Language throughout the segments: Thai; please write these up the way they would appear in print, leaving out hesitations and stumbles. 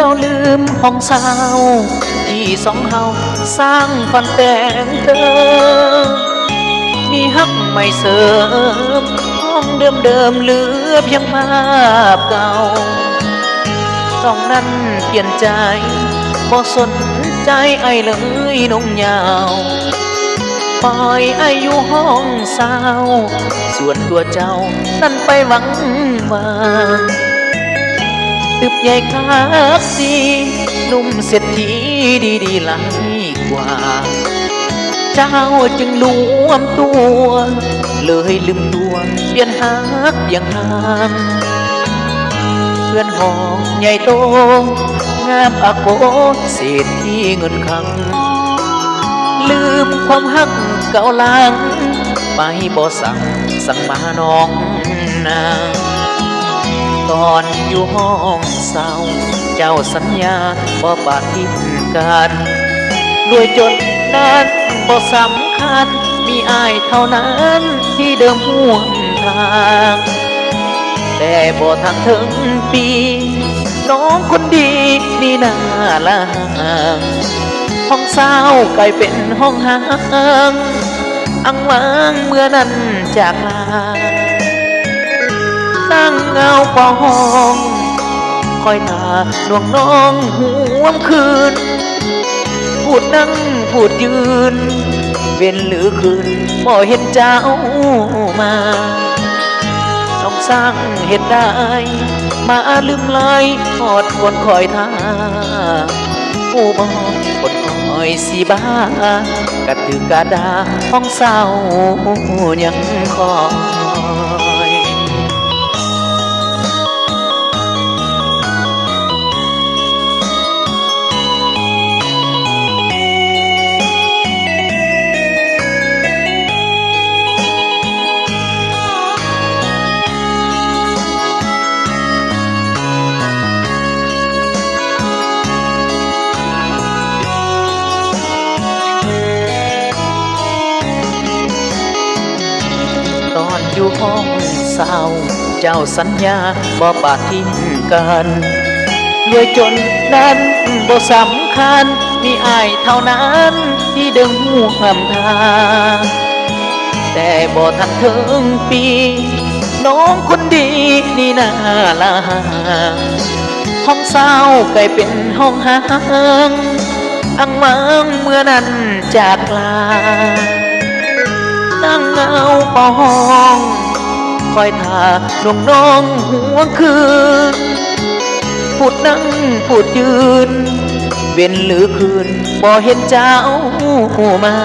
าลืมห้องเศร้าที่สองเฮาสร้างฝันแต่งเติมมีฮักไม่เสริมห้องเดิมเหลือเพียงภาพเก่าต้องนั้นเปลี่ยนใจบ่สนใจไอ้เลยนงยาวปล่อยอายุห้องสาวส่วนตัวเจ้านั่นไปหวังว่าตึบใหญ่คักดีหนุ่มเศรษฐีดีหลายกว่าเจ้าจึงรวมตัวเลยลืมตัวเปลี่ยนฮักอย่างงามเพื่อนห้องใหญ่โตงามอาโกเศรษฐีเงินคังลืมความฮักเก่าหลังไปบ่สั่งมาน้องนาตอนอยู่ห้องเศร้าเจ้าสัญญาบ่ปฏิกันรวยจนนั้นบ่สำคัญมีอ้ายเท่านั้นที่เดิมห่วงทางแต่บ่ทันถึงปีน้องคนดีนี่น่าละห้องเศร้ากลายเป็นห้องห่างอังวางเมื่อนั้นจากลานั่งเงาเฝ้าห้องคอยตาหน่วงน้องห่วงคืนพูดนั่งพูดยืนเว้นหรือคืนบ่เห็นเจ้ามาต้องสร้างเหตุได้มาลืมลายทอดคนคอยท่าผู้บอกคนคอยสีบ้ากระตือกระดาห้องเศร้ายังคอยอยู่ห้องเศร้าเจ้าสัญญาบ่ปาทิ้งกันรวยจนนั้นบ่สำคัญมีอ้ายเท่านั้นที่เดิมห่วงทางแต่บ่ทันถึงปีน้องคนดีนี่น่าละห้องเศร้ากลายเป็นห้องห่างอังมังเมื่อนั้นจากลานั่งเงาเฝ้าห้องคอยท่าน้องห่วงคืนพูดนั่งพูดยืนเว้นหรือคืนบ่เห็นเจ้ามา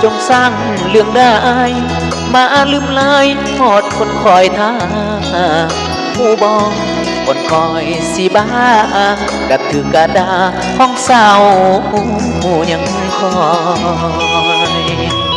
จงสร้างเรื่องได้มาลืมลายทอดคนคอยท่าผู้บอกคนคอยสีบ้ากระถือกระดาห้องเศร้ายังคอย